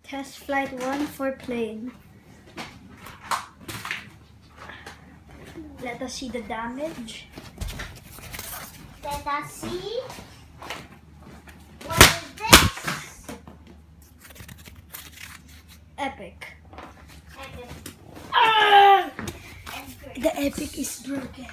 Test flight 1 for plane. Let us see the damage. Let us see. What is this? Epic. Epic. The Epic is broken.